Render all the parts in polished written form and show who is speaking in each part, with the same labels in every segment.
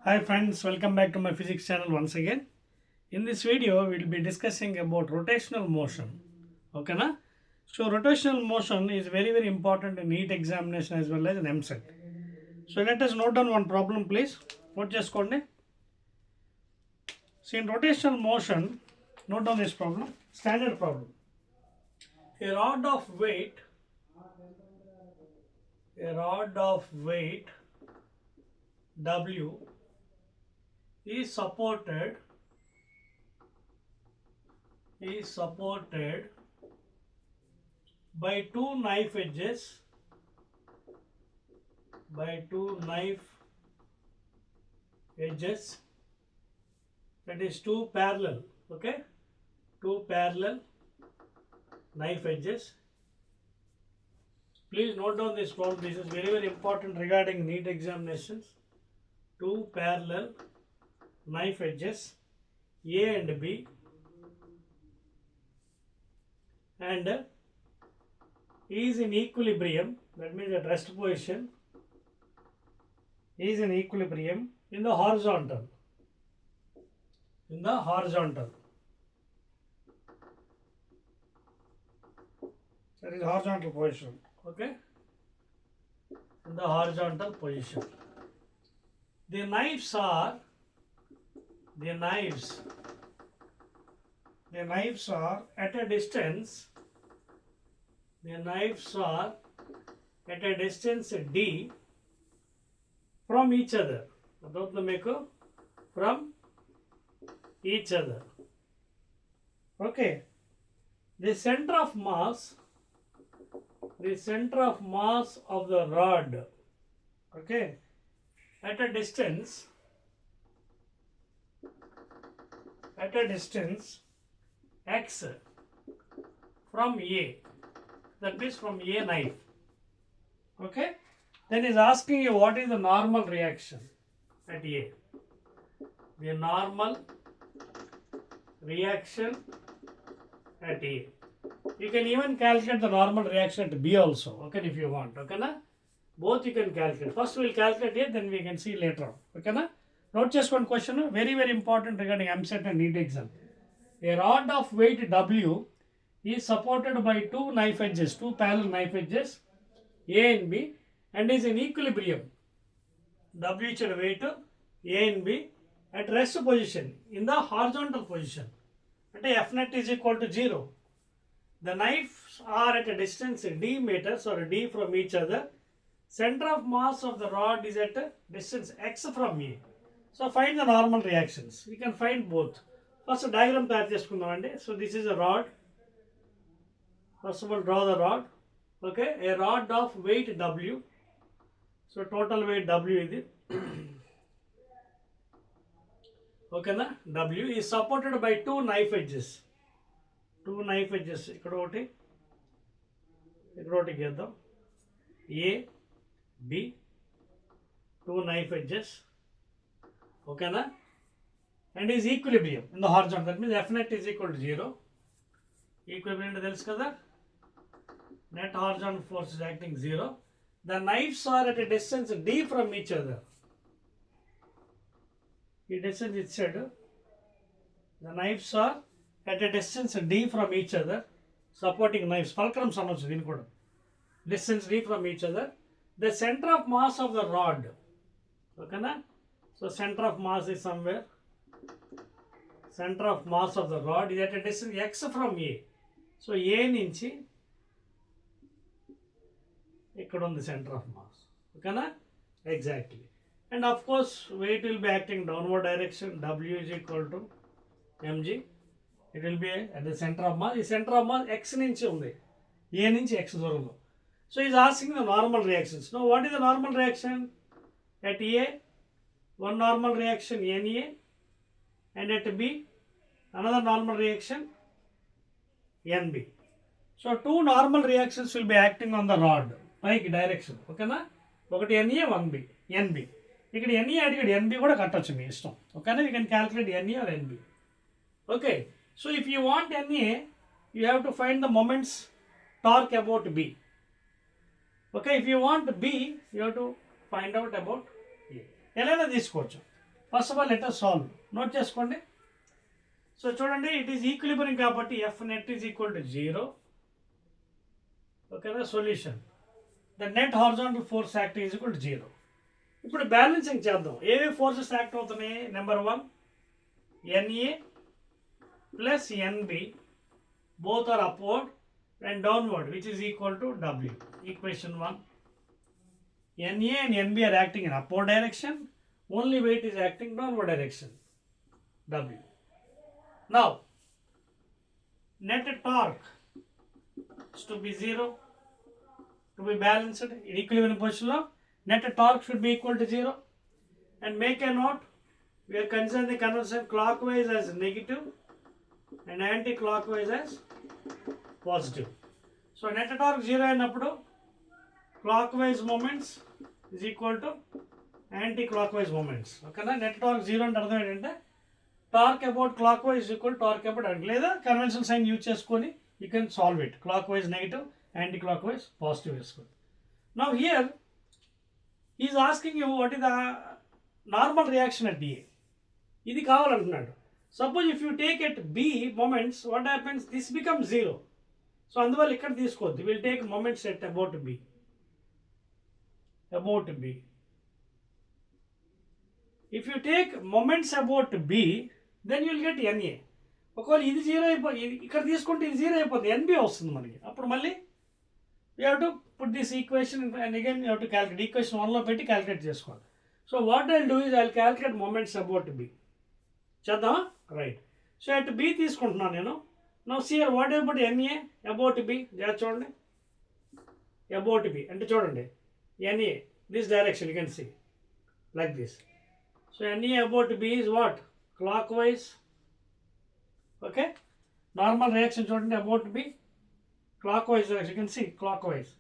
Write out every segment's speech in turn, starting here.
Speaker 1: Hi friends, welcome back to my physics channel once again. In this video, we will be discussing about rotational motion. Okay, na? So rotational motion is very important in NEET examination as well as in MSET. So let us note down one problem, please. Note చేసుకోండి. So in rotational motion, note down this problem. Standard problem. A rod of weight W is supported by two knife edges that is two parallel knife edges. Please note down this problem. This is very important regarding NEET examinations. Two parallel knife edges A and B, and is in equilibrium. That means at rest position is in equilibrium in the horizontal. That is horizontal position. Okay, in the horizontal position. The knives are at a distance. The knives are at a distance D from each other. From each other. Okay. The center of mass of the rod, okay, at a distance x from A, that means from A knife. Okay, then is asking you what is the normal reaction at A. The normal reaction at A. You can even calculate the normal reaction at B also, okay, if you want. Okay, na? Both you can calculate. First we will calculate it, then we can see later on. Okay, na? Note just one question, very important regarding MSET and NEET exam. A rod of weight W is supported by two parallel knife edges A and B, and is in equilibrium. W is weight A and B at rest position in the horizontal position. Ante F net is equal to 0. The knives are at a distance D meters or D from each other. Center of mass of the rod is at a distance x from A. So find the normal reactions. We can find both. First diagram తయారు చేసుకుందామండి. So this is a rod. First of all draw the rod. Okay, a rod of weight W. So total weight W ఇది. Okay na? W is supported by two knife edges. ఇక్కడ ఒకటి గీద్దాం. A, B, two knife edges. Okay na? And is equilibrium in the horizontal. That means F net is equal to 0. Equilibrium అంటే తెలుసు కదా. Net horizontal force is acting 0. The knives are at a distance D from each other. ఈ distance ఇచ్చాడు. The knives are at a distance D from each other. Supporting knives. Fulcrums అనొచ్చు దీన్ని కూడా. Distance D from each other. The center of mass of the rod. Okay na? So center of mass is somewhere. Center of mass of the rod is at a distance x from A. So A నుంచి ఇక్కడ ఉంది center of mass. Okay na? Exactly. And of course weight will be acting downward direction. W is equal to mg. It will be at the center of mass. The center of mass x నుంచి ఉంది. A నుంచి x దూరంలో. So he is asking the normal reactions. Now what is the normal reaction? At A, one normal reaction Na, and at B, another normal reaction Nb. So two normal reactions will be acting on the rod. పైకి direction. ఓకేనా? ఒకటి Na, one B, Nb. ఇక్కడ Na అడిగాడు, Nb కూడా కట్టొచ్చు మీ ఇష్టం. ఓకేనా? You can calculate Na or Nb. Okay, so if you want Na, you have to find the moments torque about B. Okay, if you want B, you have to find out about A. ఎలా తీసుకోవచ్చు. First of all let us solve. Note చేసుకోండి. So చూడండి, it is equilibrium కాబట్టి F net is equal to 0. ఓకేనా? Solution the net horizontal force act is equal to 0. ఇప్పుడు balancing చేద్దాం. ఏవే forces act అవుతున్నాయి? Number 1 NA plus NB both are upward and downward, which is equal to W. Equation 1. NA and NB are acting in upward direction, only weight is acting downward direction, W. Now net torque is to be 0, to be balanced in equilibrium position. Net torque should be equal to 0. And make a note, we are considering the conversion clockwise as negative and anti-clockwise as positive. So net torque 0 అయినప్పుడు clockwise moments is equal to anti-clockwise moments. ఓకేనా? Net torque 0 అంటే అర్థం ఏంటంటే torque about clockwise is equal torque about anti, లేదా conventional sign use చేసుకొని you can solve it. Clockwise negative, anti clockwise positive వేసుకోండి. Now here is asking you what is the normal reaction at A. ఇది కావాలంటున్నాడు. Suppose if you take at B moments, what happens? This become 0. So అందువల్ల ఇక్కడ తీసుకోవద్దు. Will take moments at about B. About B. If you take moments about B, then you will get NA. ఒకవేళ ఇది 0 అయిపోయి ఇక్కడ తీసుకుంటే ఇది 0 అయిపోతుంది, NB వస్తుంది మనకి. అప్పుడు మళ్ళీ you have to put this equation and again you have to calculate. Equation 1లో పెట్టి క్యాలిక్యులేట్ చేసుకోవాలి. So what I do is I calculate moments about B. చేద్దామా? రైట్. సో అట్ B తీసుకుంటున్నాను నేను. Now see here what about NA about B. చూడండి, about B అంటే చూడండి NA, this direction you can see like this. So NA about B is what? Clockwise. Okay, normal reaction చూడండి about B clockwise direction, you can see clockwise.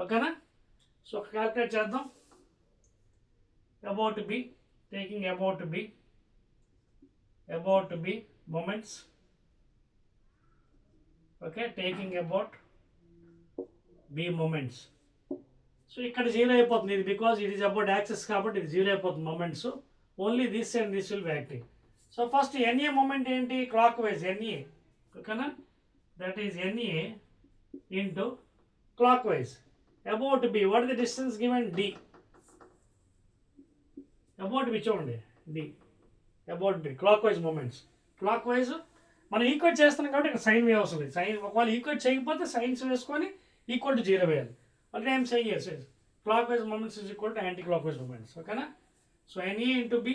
Speaker 1: Okay na? So calculate చేద్దాం. About B, taking about B moments. Okay, taking about B moments. So ఇక్కడ 0 అయిపోతుంది ఇది, because it is about axis కాబట్టి ఇది 0 అయిపోతుంది moments. Only this and this will be acting. So first NA moment ఏంటి? Clockwise NA. ఓకేనా? That is NA into clockwise. About B, what is the distance given? D. About B చూడండి, D. About B clockwise moments. Clockwise మనం equate చేస్తున్నాం కాబట్టి ఇక్కడ sine wave అవసరం లేదు. Sign ఒకవేళ equate చేయకపోతే సైన్స్ వేసుకొని ఈక్వల్ టు 0 వేయాలి. Already I am saying yes, clockwise moments is equal to anti-clockwise moments. Okay na? So NA into B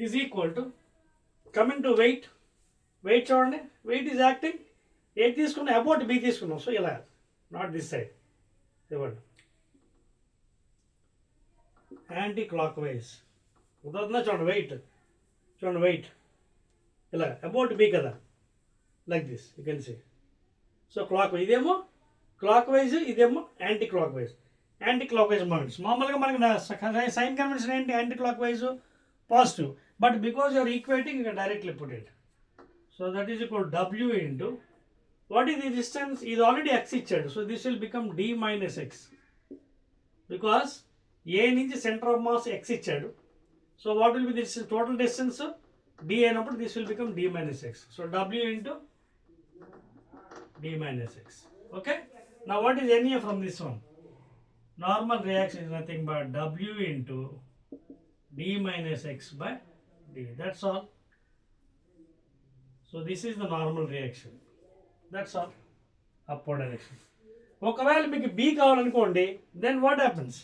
Speaker 1: is equal to, coming to weight చూడండి, weight is acting. A తీసుకున్నాం, about B తీసుకున్నాం. So ఇలా, not this side. ఇవ్వండి, anti-clockwise. ఉదాహరణ చూడండి, weight ఇలా about B కదా, like this you can see. So clockwise, ఇదేమో క్లాక్వైజ్, ఇదేమో యాంటీ క్లాక్వైజ్ మూమెంట్స్. మామూలుగా మనకి సైన్ కన్వెన్షన్ ఏంటి? Anti clockwise positive. But because you're equating, you directly put it. So that is equal W into what is the distance? ఇది already X ఇచ్చాడు. So this will become D minus X, because A నుంచి centre of mass X ఇచ్చాడు. So what will be this total distance? D అయినప్పుడు this will become D minus X. So W into D minus X. Okay. Now what is NA from this one? Normal reaction is nothing but W into D minus X by D. That's all. So this is the normal reaction. That's all. Upward direction. ఒకవేళ మీకు B కావాలనుకోండి, then what happens?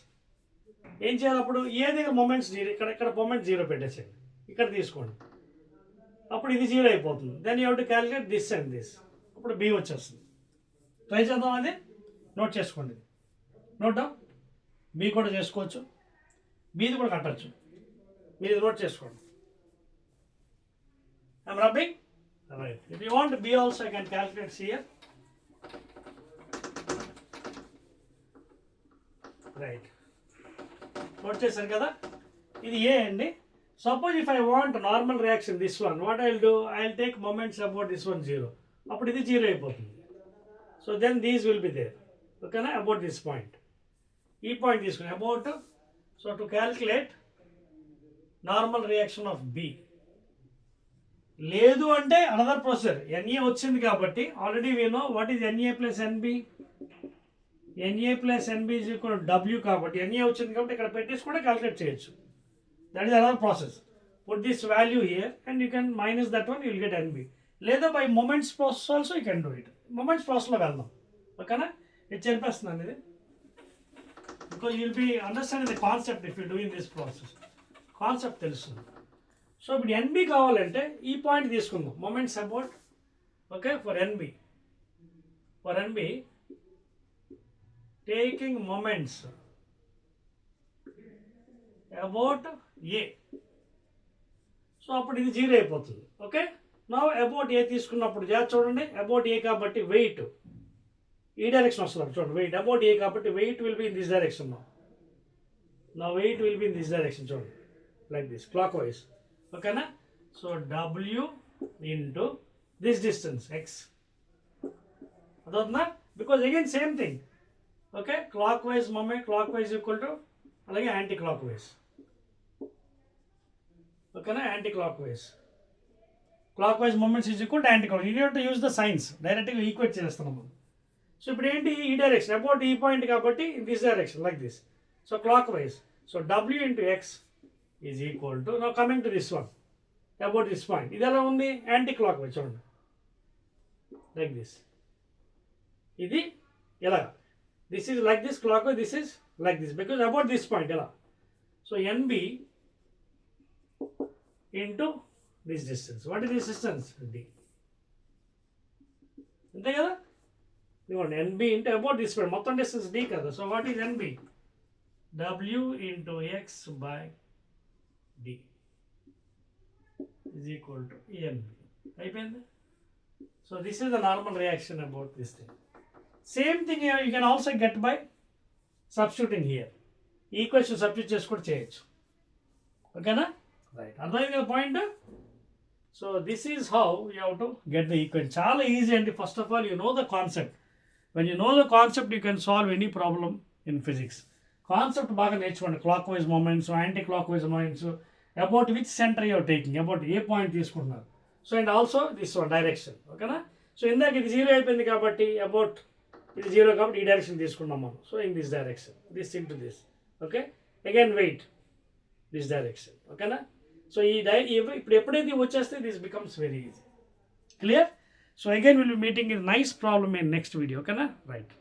Speaker 1: ఏం చేయాలి అప్పుడు? ఏ దగ్గర moments 0, ఇక్కడ moment 0 పెట్టేసేయండి, ఇక్కడ తీసుకోండి. అప్పుడు ఇది 0 అయిపోతుంది. Then you have to calculate this and this. అప్పుడు B వచ్చేస్తుంది. ట్రై చేద్దాం. అది నోట్ చేసుకోండి. Note down. B కూడా చేసుకోవచ్చు, Bది కూడా కట్టచ్చు. మీరు నోట్ చేసుకోండి. I'm rubbing. Right. If you want B also I can calculate here. Right. Note చేశారు కదా? ఇది A అండి. Suppose if I want normal reaction this one, what I will do? I will take moments about this one 0. అప్పుడు ఇది 0 అయిపోతుంది. So then these will be there. Okay na? About this point. E point తీసుకుని about. So to calculate normal reaction of B. లేదు అంటే another procedure. NA వచ్చింది కాబట్టి already we know what is NA plus NB. NA plus NB is equal W కాబట్టి NA వచ్చింది కాబట్టి ఇక్కడ పెట్టేసి కూడా క్యాలిక్యులేట్ చేయొచ్చు. That is another process. Put this value here and you can minus that one, you will get NB. లేదా by moments process also you can do it. Moments ప్రాసెస్లో వెళ్దాం, ఓకేనా? ఇది చెప్పేస్తున్నాను ఇది, because you will be understanding the concept if you doing this process. Concept తెలుస్తుంది. So ఇప్పుడు NB కావాలంటే ఈ పాయింట్ తీసుకుందాం, moments about, okay, for NB. For NB taking moments about A. So అప్పుడు ఇది 0 అయిపోతుంది. ఓకే, నా అబౌట్ ఏ తీసుకున్నప్పుడు చూడండి, అబౌట్ ఏ కాబట్టి వెయిట్ ఈ డైరెక్షన్ వస్తుంది. చూడండి, వెయిట్ అబౌట్ ఏ కాబట్టి weight will be in this direction. నా weight will be in this direction, చూడండి, లైక్ దిస్, క్లాక్ వైజ్. ఓకేనా? So W into this distance X. అదవుతుందా? Because again same thing. Okay, clockwise moment, clockwise equal to అలాగే anti clockwise. ఓకేనా? Anti clockwise, clockwise moments is equal to anti clock. You need to use the signs, డైరెక్ట్గా equate చేస్తున్నాం మనం. So ఇప్పుడు ఏంటి, ఈ direction about ఈ point కాబట్టి in this direction like this. So clockwise, so W into X is equal to, now coming to this one about this point. ఇది ఎలా ఉంది, యాంటీ క్లాక్ వైజ్, చూడండి, లైక్ దిస్. ఇది ఎలా, this is like this clockwise, this is like this, because about this point ఎలా. So NB into this distance. What is this distance, D. అంతే కదా? ఇవ్వండి, NB into about this point, మొత్తం distance D కదా. So what is NB, W into X by D is equal to EMB. అయిపోయింది. So this is the normal reaction about this thing. Same thing you can also get by substituting here. Equation substitute చేసి కూడా చేయొచ్చు. ఓకేనా? Right, అర్థమైంది కదా పాయింట్. So this is how you have to get the equation. చాలా easy అండి. First of all you know the concept. When you know the concept you can solve any problem in physics. Concept బాగా నేర్చుకోండి. Clockwise moments, anti clockwise moments, about which centre you're taking, about a point తీసుకుంటున్నారు. So and also this one direction. ఓకేనా? సో ఇందాక ఇది 0 అయిపోయింది కాబట్టి about ఇది 0 కాబట్టి ఈ డైరెక్షన్ తీసుకున్నాం మనం. So in this direction, this into this. Okay, again weight this direction. ఓకేనా? సో ఇప్పుడు ఎప్పుడైతే వచ్చేస్తే this becomes very easy. Clear? So again will be meeting in nice problem in next video. ఓకేనా? రైట్.